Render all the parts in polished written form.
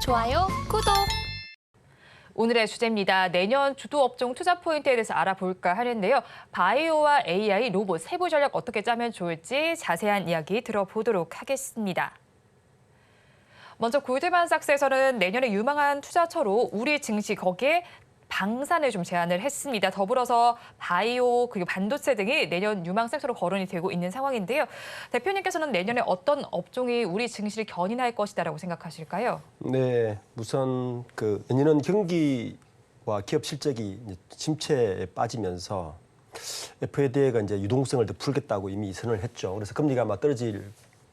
좋아요, 구독. 오늘의 주제입니다. 내년 주도 업종 투자 포인트에 대해서 알아볼까 하는데요. 바이오와 AI, 로봇, 세부 전략 어떻게 짜면 좋을지 자세한 이야기 들어보도록 하겠습니다. 먼저 골드만삭스에서는 내년에 유망한 투자처로 우리 증시 거기에 방산을 좀 제안을 했습니다. 더불어서 바이오 그리고 반도체 등이 내년 유망 섹터로 거론이 되고 있는 상황인데요. 대표님께서는 내년에 어떤 업종이 우리 증시를 견인할 것이다라고 생각하실까요? 네, 우선 내년은 경기와 기업 실적이 이제 침체에 빠지면서 FED가 이제 유동성을 더 풀겠다고 이미 선언을 했죠. 그래서 금리가 아마 떨어질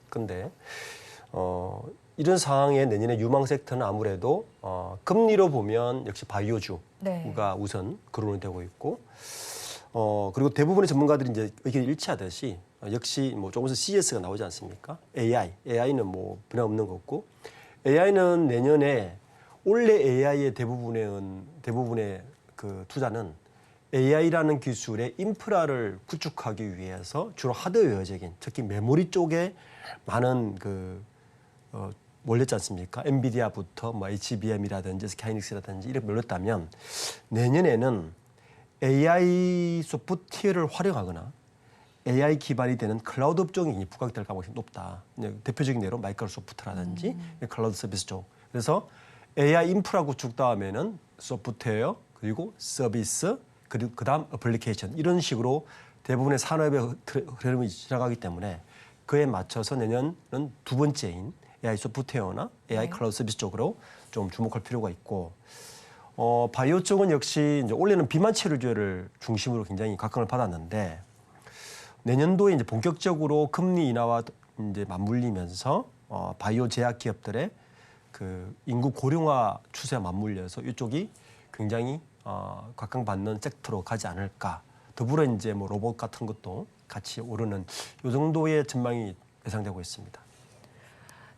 건데 이런 상황에 내년에 유망 섹터는 아무래도 금리로 보면 역시 바이오주가 네. 우선 거론이 되고 있고 그리고 대부분의 전문가들이 이제 의견이 일치하듯이 역시 뭐 조금 전 CES가 나오지 않습니까? AI는 뭐 변함없는 거고 AI는 내년에 올해 AI의 대부분의 그 투자는 AI라는 기술의 인프라를 구축하기 위해서 주로 하드웨어적인 특히 메모리 쪽에 많은 몰렸지 않습니까? 엔비디아부터 뭐 HBM이라든지 스카이닉스라든지 이렇게 몰렸다면 내년에는 AI 소프트웨어를 활용하거나 AI 기반이 되는 클라우드 업종이 부각될 가능성이 높다. 대표적인 예로 마이크로소프트라든지 클라우드 서비스 쪽. 그래서 AI 인프라 구축 다음에는 소프트웨어 그리고 서비스 그리고 그다음 애플리케이션 이런 식으로 대부분의 산업의 흐름이 지나가기 때문에 그에 맞춰서 내년은 두 번째인 AI 소프트웨어나 AI 클라우드 서비스 쪽으로 좀 주목할 필요가 있고 바이오 쪽은 역시 이제 올해는 비만 치료제를 중심으로 굉장히 각광을 받았는데 내년도에 이제 본격적으로 금리 인하와 이제 맞물리면서 바이오 제약 기업들의 그 인구 고령화 추세와 맞물려서 이쪽이 굉장히 각광받는 섹터로 가지 않을까. 더불어 이제 뭐 로봇 같은 것도 같이 오르는 이 정도의 전망이 예상되고 있습니다.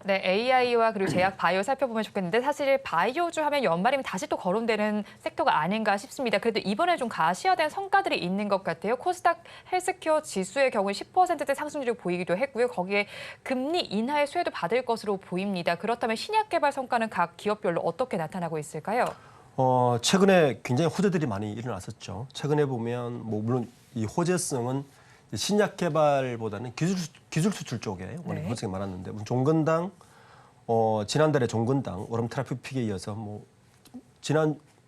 네, AI와 그리고 제약 바이오 살펴보면 좋겠는데 사실 바이오주 하면 연말이면 다시 또 거론되는 섹터가 아닌가 싶습니다. 그래도 이번에 좀 가시화된 성과들이 있는 것 같아요. 코스닥 헬스케어 지수의 경우에 10%대 상승률을 보이기도 했고요. 거기에 금리 인하의 수혜도 받을 것으로 보입니다. 그렇다면 신약 개발 성과는 각 기업별로 어떻게 나타나고 있을까요? 최근에 굉장히 호재들이 많이 일어났었죠. 최근에 보면 뭐 물론 이 호재성은 신약 개발보다는 기술 수출 쪽에 원래 호재가 많았는데 종근당 지난달에 종근당 오람테라피픽에 이어서 뭐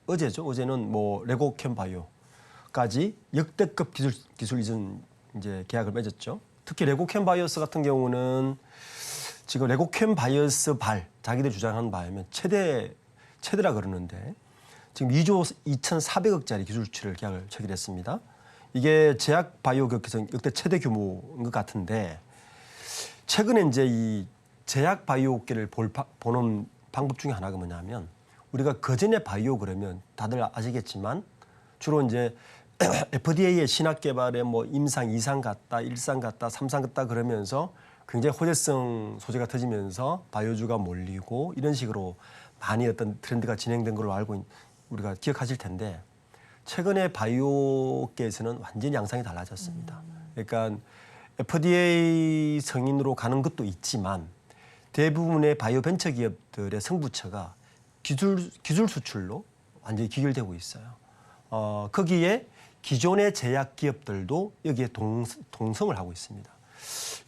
어제는 뭐 레고캠 바이오까지 역대급 기술 이전 이제 계약을 맺었죠. 특히 레고캠 바이오스 같은 경우는 지금 레고캠 바이오스 자기들 주장하는 바에는 최대라 그러는데 지금 2조 2,400억짜리 기술 수출을 계약을 체결했습니다. 이게 제약 바이오 격에서 역대 최대 규모인 것 같은데 최근에 이제 이 제약 바이오계를 보는 방법 중에 하나가 뭐냐면 우리가 그전에 바이오 그러면 다들 아시겠지만 주로 이제 FDA의 신약 개발에 뭐 임상 2상 갔다 1상 갔다 3상 갔다 그러면서 굉장히 호재성 소재가 터지면서 바이오주가 몰리고 이런 식으로 많이 어떤 트렌드가 진행된 걸로 우리가 기억하실 텐데 최근에 바이오계에서는 완전히 양상이 달라졌습니다. 그러니까 FDA 승인으로 가는 것도 있지만 대부분의 바이오 벤처 기업들의 승부처가 기술 수출로 완전히 기결되고 있어요. 거기에 기존의 제약 기업들도 여기에 동성을 하고 있습니다.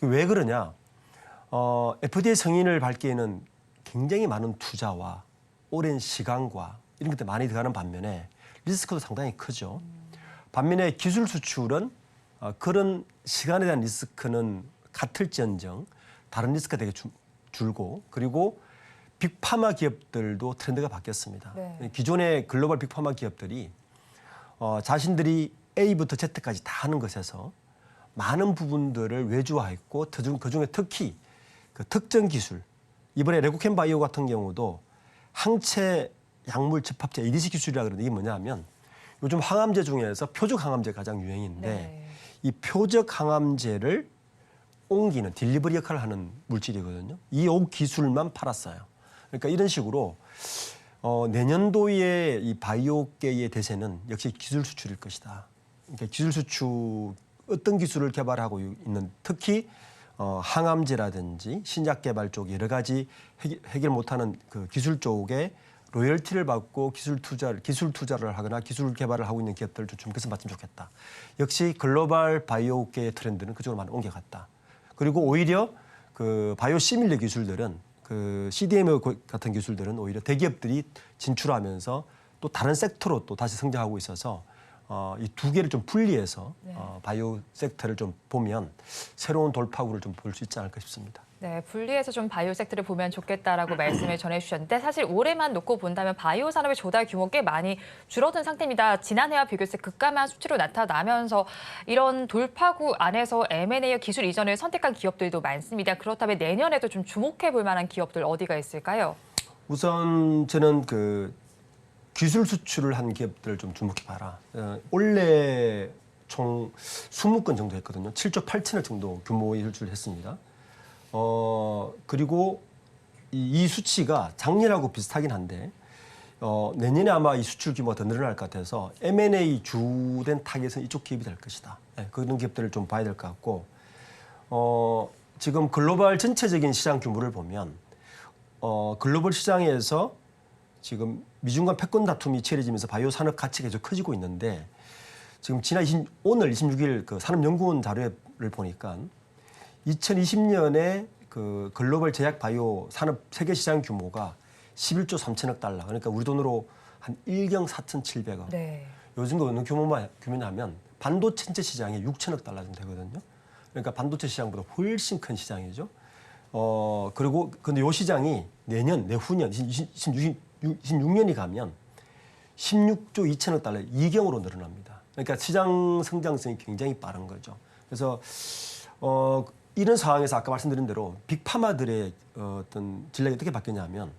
왜 그러냐? FDA 승인을 받기에는 굉장히 많은 투자와 오랜 시간과 이런 것들 많이 들어가는 반면에 리스크도 상당히 크죠. 반면에 기술 수출은 그런 시간에 대한 리스크는 같을지언정 다른 리스크가 되게 줄고 그리고 빅파마 기업들도 트렌드가 바뀌었습니다. 네. 기존의 글로벌 빅파마 기업들이 자신들이 A부터 Z까지 다 하는 것에서 많은 부분들을 외주화했고 그중에 특히 그 특정 기술 이번에 레고캠 바이오 같은 경우도 항체 약물 접합제 ADC 기술이라 그러는데 이게 뭐냐면 요즘 항암제 중에서 표적 항암제가 가장 유행인데 이 표적 항암제를 옮기는 딜리버리 역할을 하는 물질이거든요. 이 기술만 팔았어요. 그러니까 이런 식으로 내년도에 이 바이오계의 대세는 역시 기술 수출일 것이다. 그러니까 기술 수출 어떤 기술을 개발하고 있는 특히 항암제라든지 신약 개발 쪽 여러 가지 해결 못하는 그 기술 쪽에 로열티를 받고 기술 투자를 하거나 기술 개발을 하고 있는 기업들을 좀 주목해서 봤으면 좋겠다. 역시 글로벌 바이오계의 트렌드는 그쪽으로 많이 옮겨갔다. 그리고 오히려 그 바이오 시밀러 기술들은 그 CDMO 같은 기술들은 오히려 대기업들이 진출하면서 또 다른 섹터로 또 다시 성장하고 있어서 이 두 개를 좀 분리해서 바이오 섹터를 좀 보면 새로운 돌파구를 좀 볼 수 있지 않을까 싶습니다. 네, 분리해서 좀 바이오 섹터를 보면 좋겠다라고 말씀을 전해주셨는데 사실 올해만 놓고 본다면 바이오 산업의 조달 규모 꽤 많이 줄어든 상태입니다. 지난해와 비교했을 때 급감한 수치로 나타나면서 이런 돌파구 안에서 M&A와 기술 이전을 선택한 기업들도 많습니다. 그렇다면 내년에도 좀 주목해 볼 만한 기업들 어디가 있을까요? 우선 저는 그 기술 수출을 한 기업들을 좀 주목해 봐라. 올해 총 20건 정도 했거든요. 7조 8천억 정도 규모의 수출을 했습니다. 그리고 이 수치가 작년하고 비슷하긴 한데 내년에 아마 이 수출 규모가 더 늘어날 것 같아서 M&A 주된 타겟은 이쪽 기업이 될 것이다. 네, 그런 기업들을 좀 봐야 될 것 같고 지금 글로벌 전체적인 시장 규모를 보면 글로벌 시장에서 지금 미중 간 패권 다툼이 치열해지면서 바이오 산업 가치가 계속 커지고 있는데 지금 오늘 26일 그 산업연구원 자료를 보니까 2020년에 그 글로벌 제약 바이오 산업 세계 시장 규모가 11조 3천억 달러. 그러니까 우리 돈으로 한 1경 4,700억. 네. 요즘 어느 규모냐면 반도체 전체 시장이 6천억 달러 정도 되거든요. 그러니까 반도체 시장보다 훨씬 큰 시장이죠. 그리고 근데 요 시장이 내후년 26년이 가면 16조 2천억 달러 2경으로 늘어납니다. 그러니까 시장 성장성이 굉장히 빠른 거죠. 그래서 이런 상황에서 아까 말씀드린 대로 빅파마들의 어떤 전략이 어떻게 바뀌냐면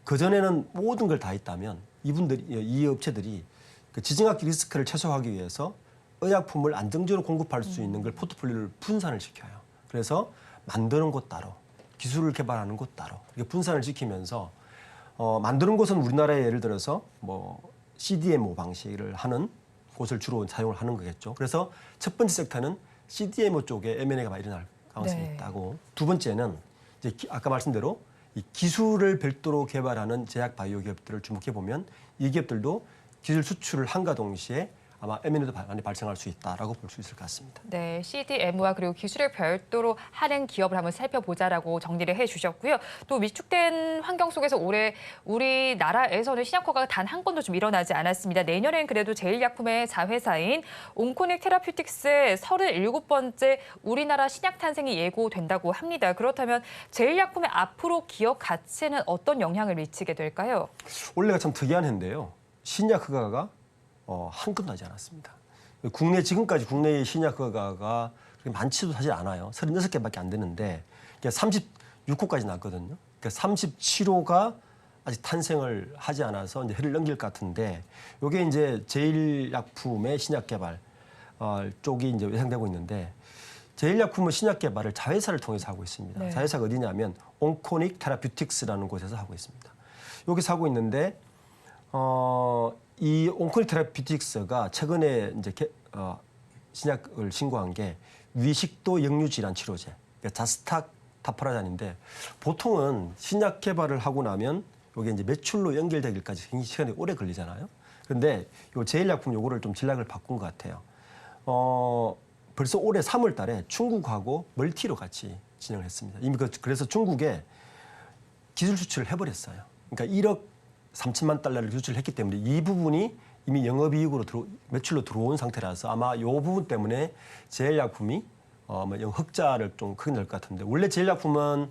그전에는 모든 걸 다 했다면 이 업체들이 그 지정학 리스크를 최소화하기 위해서 의약품을 안정적으로 공급할 수 있는 걸 포트폴리오를 분산을 시켜요. 그래서 만드는 곳 따로, 기술을 개발하는 곳 따로 이렇게 분산을 시키면서 만드는 곳은 우리나라에 예를 들어서 뭐 CDMO 방식을 하는 곳을 주로 사용을 하는 거겠죠. 그래서 첫 번째 섹터는 CDMO 쪽에 M&A가 많이 일어날 가능성이 있다고. 두 번째는 이제 아까 말씀대로 이 기술을 별도로 개발하는 제약 바이오 기업들을 주목해 보면 이 기업들도 기술 수출을 함과 동시에 아마 M&A도 많이 발생할 수 있다라고 볼 수 있을 것 같습니다. 네, CDMO와 그리고 기술을 별도로 하는 기업을 한번 살펴보자라고 정리를 해주셨고요. 또 위축된 환경 속에서 올해 우리나라에서는 신약 허가가 단 한 건도 좀 일어나지 않았습니다. 내년엔 그래도 제일약품의 자회사인 온코닉 테라퓨틱스의 37번째 우리나라 신약 탄생이 예고된다고 합니다. 그렇다면 제일약품의 앞으로 기업 가치에는 어떤 영향을 미치게 될까요? 올해가 참 특이한 해인데요. 신약 허가가 한 건도 하지 않았습니다. 지금까지 국내의 신약 허가가 많지도 사실 않아요. 36개밖에 안 되는데 36호까지 났거든요. 그러니까 37호가 아직 탄생을 하지 않아서 이제 해를 넘길 것 같은데 이게 이제 제일약품의 신약 개발 쪽이 이제 예상되고 있는데 제일약품은 신약 개발을 자회사를 통해서 하고 있습니다. 네. 자회사가 어디냐면 온코닉 테라퓨틱스라는 곳에서 하고 있습니다. 여기서 하고 있는데 이 온코닉 테라퓨틱스가 최근에 이제 신약을 신고한 게 위식도 역류 질환 치료제, 그러니까 자스탁 타파라잔인데 보통은 신약 개발을 하고 나면 이게 이제 매출로 연결되기까지 굉장히 시간이 오래 걸리잖아요. 그런데 요 제일약품 요거를 좀 전략을 바꾼 것 같아요. 벌써 올해 3월달에 중국하고 멀티로 같이 진행을 했습니다. 이미 그래서 중국에 기술 수출을 해버렸어요. 그러니까 1억 3천만 달러를 수출했기 때문에 이 부분이 이미 영업이익으로 매출로 들어온 상태라서 아마 이 부분 때문에 제일약품이 흑자를 좀 크게 낼 것 같은데 원래 제일약품은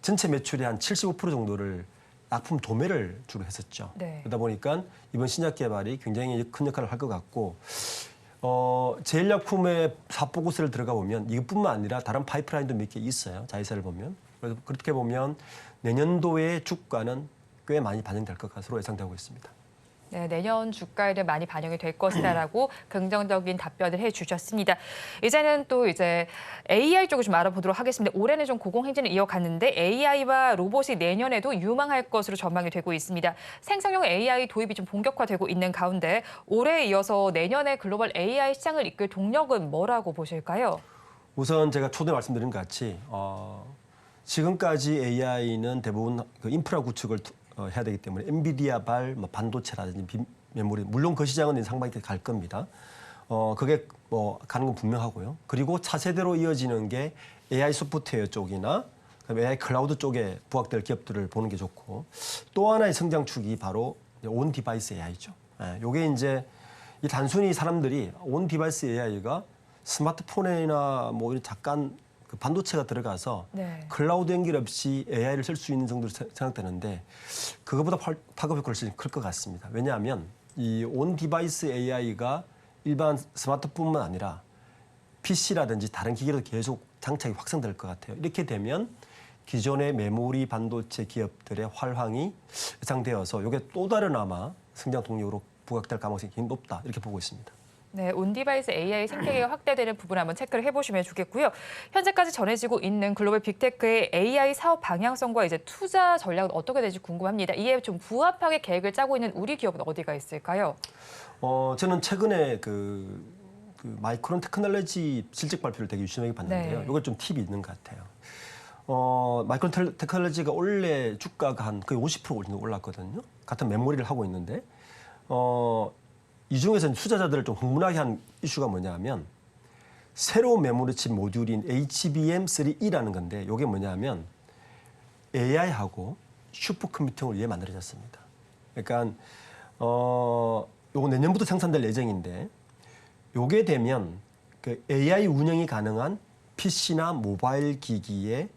전체 매출의 한 75% 정도를 약품 도매를 주로 했었죠. 네. 그러다 보니까 이번 신약 개발이 굉장히 큰 역할을 할 것 같고 제일약품의 사포고스를 들어가 보면 이것뿐만 아니라 다른 파이프라인도 몇 개 있어요. 자회사를 보면. 그래서 그렇게 보면 내년도의 주가는 꽤 많이 반영될 것 것으로 예상되고 있습니다. 네, 내년 주가에는 많이 반영이 될 것이다라고 긍정적인 답변을 해주셨습니다. 이제는 또 AI 쪽을 좀 알아보도록 하겠습니다. 올해는 좀 고공행진을 이어갔는데 AI와 로봇이 내년에도 유망할 것으로 전망이 되고 있습니다. 생성형 AI 도입이 좀 본격화되고 있는 가운데 올해에 이어서 내년에 글로벌 AI 시장을 이끌 동력은 뭐라고 보실까요? 우선 제가 초대 말씀드린 것 같이 지금까지 AI는 대부분 그 인프라 구축을 해야 되기 때문에 엔비디아발 뭐 반도체라든지 메모리 물론 그 시장은 상반기에 갈 겁니다. 그게 뭐 가는 건 분명하고요. 그리고 차세대로 이어지는 게 AI 소프트웨어 쪽이나 AI 클라우드 쪽에 부각될 기업들을 보는 게 좋고 또 하나의 성장축이 바로 온 디바이스 AI죠. 요게 이제 이 단순히 사람들이 온 디바이스 AI가 스마트폰이나 뭐 이런 잠깐 그 반도체가 들어가서 네. 클라우드 연결 없이 AI를 쓸 수 있는 정도로 생각되는데 그거보다 파급 효과가 훨씬 클 것 같습니다. 왜냐하면 이 온 디바이스 AI가 일반 스마트폰뿐만 아니라 PC라든지 다른 기기로도 계속 장착이 확산될 것 같아요. 이렇게 되면 기존의 메모리 반도체 기업들의 활황이 예상되어서 이게 또 다른 아마 성장 동력으로 부각될 가능성이 굉장히 높다 이렇게 보고 있습니다. 네, 온디바이스 AI 생태계가 확대되는 부분 한번 체크를 해보시면 좋겠고요. 현재까지 전해지고 있는 글로벌 빅테크의 AI 사업 방향성과 이제 투자 전략은 어떻게 될지 궁금합니다. 이에 좀 부합하게 계획을 짜고 있는 우리 기업은 어디가 있을까요? 저는 최근에 그 마이크론 테크놀로지 실적 발표를 되게 유심하게 봤는데요. 네. 이걸 좀 팁이 있는 것 같아요. 마이크론 테크놀로지가 원래 주가가 한 거의 50% 올랐거든요. 같은 메모리를 하고 있는데 이 중에서 투자자들을 좀 흥분하게 한 이슈가 뭐냐면 새로운 메모리 칩 모듈인 HBM3E라는 건데 이게 뭐냐면 AI하고 슈퍼컴퓨팅을 위해 만들어졌습니다. 그러니까 요거 내년부터 생산될 예정인데 요게 되면 그 AI 운영이 가능한 PC나 모바일 기기에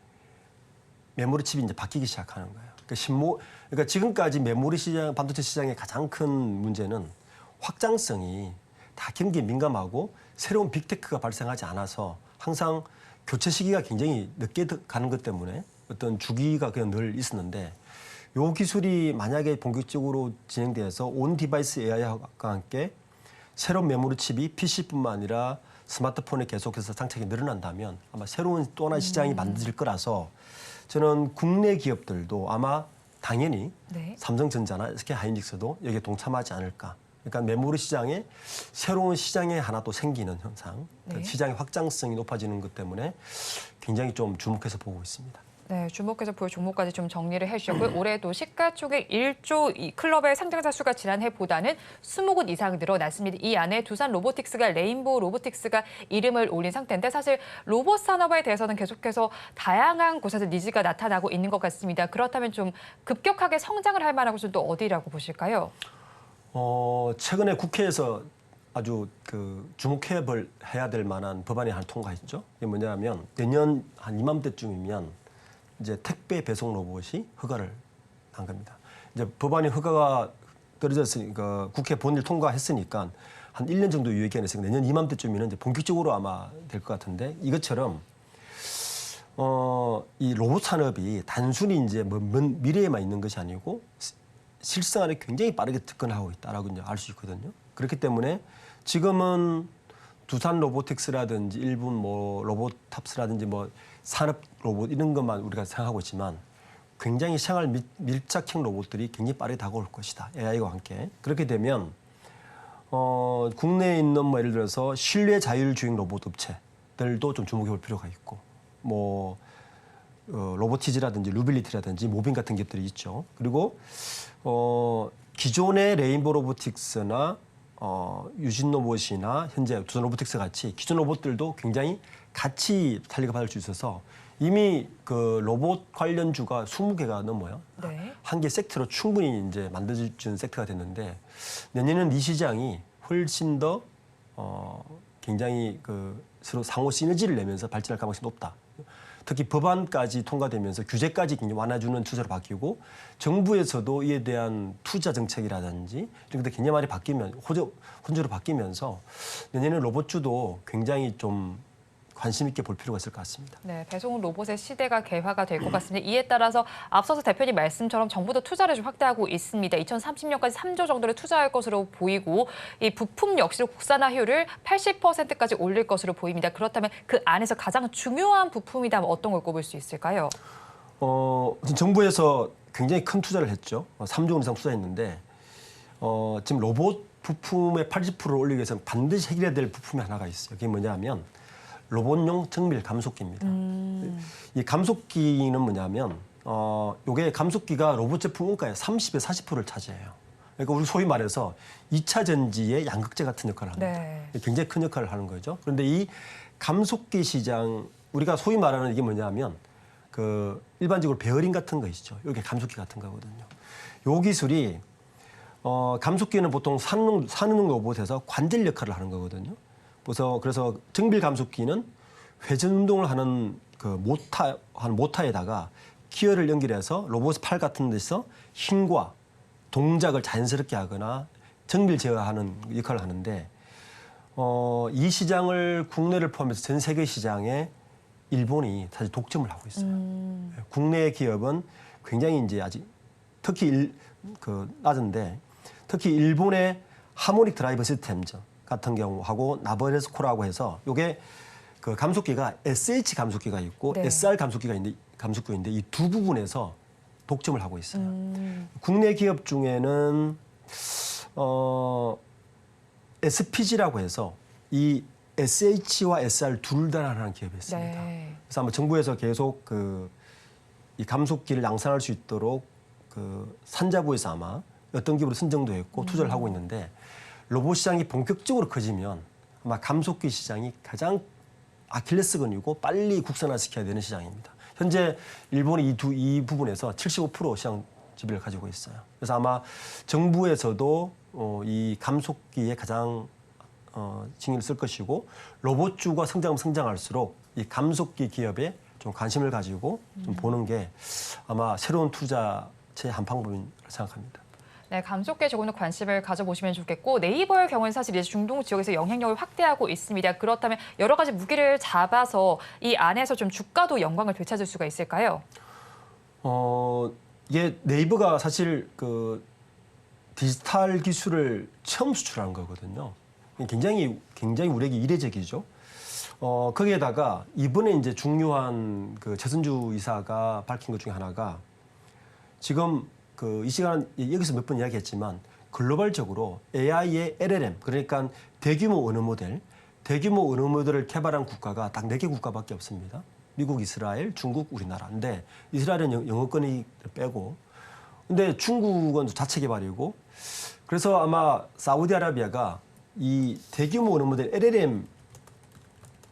메모리 칩이 이제 바뀌기 시작하는 거예요. 그러니까 지금까지 메모리 시장, 반도체 시장의 가장 큰 문제는 확장성이 다 경기에 민감하고 새로운 빅테크가 발생하지 않아서 항상 교체 시기가 굉장히 늦게 가는 것 때문에 어떤 주기가 그냥 늘 있었는데 요 기술이 만약에 본격적으로 진행돼서 온 디바이스 AI와 함께 새로운 메모리 칩이 PC뿐만 아니라 스마트폰에 계속해서 장착이 늘어난다면 아마 새로운 또 하나의 시장이 만들어질 거라서 저는 국내 기업들도 아마 당연히 네. 삼성전자나 SK하이닉스도 여기에 동참하지 않을까. 그러니까 메모리 시장에 새로운 시장에 하나 또 생기는 현상, 네. 시장의 확장성이 높아지는 것 때문에 굉장히 좀 주목해서 보고 있습니다. 네, 주목해서 볼 종목까지 좀 정리를 해주셨고요. 올해도 시가총액 1조 이 클럽의 상장자 수가 지난해보다는 20곳 이상 늘어났습니다. 이 안에 두산 로보틱스가 레인보우 로보틱스가 이름을 올린 상태인데 사실 로봇 산업에 대해서는 계속해서 다양한 곳에서 니즈가 나타나고 있는 것 같습니다. 그렇다면 좀 급격하게 성장을 할 만한 곳은 또 어디라고 보실까요? 최근에 국회에서 아주 주목해야 될 만한 법안이 하나 통과했죠. 이게 뭐냐면 내년 한 이맘때쯤이면 이제 택배 배송 로봇이 허가를 한 겁니다. 이제 법안이 허가가 떨어졌으니까 국회 본일 통과했으니까 한 1년 정도 유예기간이 있으니까 내년 이맘때쯤이면 이제 본격적으로 아마 될 것 같은데 이것처럼 이 로봇 산업이 단순히 이제 먼 미래에만 있는 것이 아니고 실생 안에 굉장히 빠르게 접근하고 있다라고 이제 알 수 있거든요. 그렇기 때문에 지금은 두산 로보틱스라든지 일본 뭐 로보탑스라든지 뭐 산업 로봇 이런 것만 우리가 생각하고 있지만 굉장히 생활 밀착형 로봇들이 굉장히 빠르게 다가올 것이다. AI와 함께. 그렇게 되면 국내에 있는 뭐 예를 들어서 실내 자율주행 로봇 업체들도 좀 주목해 볼 필요가 있고 뭐 로보티즈라든지 루빌리티라든지 모빈 같은 기업들이 있죠. 그리고 기존의 레인보우 로보틱스나 유진 로봇이나 현재 두산 로보틱스 같이 기존 로봇들도 굉장히 같이 탄력을 받을 수 있어서 이미 그 로봇 관련주가 20개가 넘어요. 네. 한 개 섹터로 충분히 이제 만들어준 섹터가 됐는데 내년에는 이 시장이 훨씬 더 굉장히 서로 상호 시너지를 내면서 발전할 가능성이 높다. 특히 법안까지 통과되면서 규제까지 굉장히 완화주는 추세로 바뀌고 정부에서도 이에 대한 투자 정책이라든지 이런 것들 굉장히 많이 혼조로 바뀌면서 내년에 로봇주도 굉장히 좀 관심 있게 볼 필요가 있을 것 같습니다. 네, 배송 로봇의 시대가 개화가 될 것 같습니다. 이에 따라서 앞서서 대표님 말씀처럼 정부도 투자를 좀 확대하고 있습니다. 2030년까지 3조 정도를 투자할 것으로 보이고 이 부품 역시도 국산화율을 80%까지 올릴 것으로 보입니다. 그렇다면 그 안에서 가장 중요한 부품이라면 어떤 걸 꼽을 수 있을까요? 정부에서 굉장히 큰 투자를 했죠. 3조 원 이상 투자했는데 지금 로봇 부품의 80%를 올리기 위해서는 반드시 해결해야 될 부품이 하나가 있어요. 그게 뭐냐면 로봇용 정밀 감속기입니다. 이 감속기는 뭐냐면 요게 감속기가 로봇 제품 원가의 30에서 40%를 차지해요. 그러니까 우리 소위 말해서 2차 전지의 양극재 같은 역할을 합니다. 네. 굉장히 큰 역할을 하는 거죠. 그런데 이 감속기 시장 우리가 소위 말하는 이게 뭐냐면 그 일반적으로 베어링 같은 거 있죠. 이게 감속기 같은 거거든요. 요 기술이 감속기는 보통 산업용 로봇에서 관절 역할을 하는 거거든요. 그래서 정밀 감속기는 회전 운동을 하는 그 모터에다가 기어를 연결해서 로봇 팔 같은 데서 힘과 동작을 자연스럽게 하거나 정밀 제어하는 역할을 하는데 이 시장을 국내를 포함해서 전 세계 시장에 일본이 사실 독점을 하고 있어요. 국내 기업은 굉장히 이제 아직 특히 낮은데 특히 일본의 하모닉 드라이브 시스템즈 같은 경우하고 나버레스코라고 해서 이게 그 감속기가 SH 감속기가 있고 네. SR 감속기가 있는데 이 두 부분에서 독점을 하고 있어요. 국내 기업 중에는 SPG라고 해서 이 SH와 SR 둘 다 하는 기업이 있습니다. 네. 그래서 아마 정부에서 계속 이 감속기를 양산할 수 있도록 그 산자부에서 아마 어떤 기업으로 선정도 했고 투자를 하고 있는데 로봇 시장이 본격적으로 커지면 아마 감속기 시장이 가장 아킬레스건이고 빨리 국산화시켜야 되는 시장입니다. 현재 일본이 이 부분에서 75% 시장 지배를 가지고 있어요. 그래서 아마 정부에서도 이 감속기에 가장 신경을 쓸 것이고 로봇주가 성장할수록 이 감속기 기업에 좀 관심을 가지고 좀 보는 게 아마 새로운 투자의 한 방법이라고 생각합니다. 네, 감속기에 조금 더 관심을 가져보시면 좋겠고 네이버의 경우는 사실 이제 중동 지역에서 영향력을 확대하고 있습니다. 그렇다면 여러 가지 무기를 잡아서 이 안에서 좀 주가도 영광을 되찾을 수가 있을까요? 이게 네이버가 사실 그 디지털 기술을 처음 수출한 거거든요. 굉장히 우리에게 이례적이죠. 거기에다가 이번에 이제 중요한 그 최선주 이사가 밝힌 것 중에 하나가 지금 이 시간 여기서 몇 번 이야기했지만 글로벌적으로 AI의 LLM 그러니까 대규모 언어 모델을 개발한 국가가 딱 4개 국가밖에 없습니다. 미국, 이스라엘, 중국, 우리나라인데 이스라엘은 영어권이 빼고 근데 중국은 자체 개발이고 그래서 아마 사우디아라비아가 이 대규모 언어 모델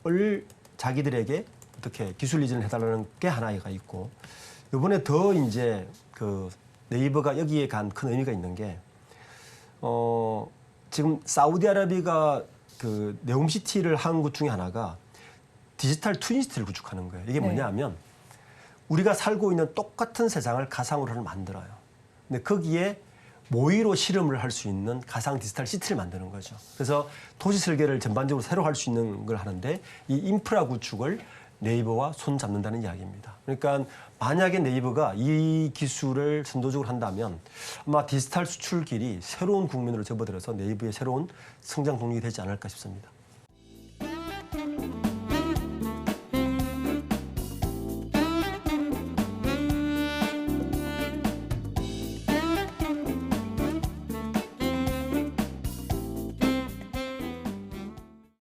LLM을 자기들에게 어떻게 기술 이전을 해달라는 게 하나가 있고 이번에 더 이제 그 네이버가 여기에 간 큰 의미가 있는 게 지금 사우디아라비아가 그 네옴시티를 한 것 중에 하나가 디지털 트윈시티를 구축하는 거예요. 이게 뭐냐면 우리가 살고 있는 똑같은 세상을 가상으로 만들어요. 근데 거기에 모의로 실험을 할 수 있는 가상 디지털 시티를 만드는 거죠. 그래서 도시 설계를 전반적으로 새로 할 수 있는 걸 하는데 이 인프라 구축을 네이버와 손 잡는다는 이야기입니다. 그러니까 만약에 네이버가 이 기술을 선도적으로 한다면 아마 디지털 수출 길이 새로운 국면으로 접어들어서 네이버의 새로운 성장 동력이 되지 않을까 싶습니다.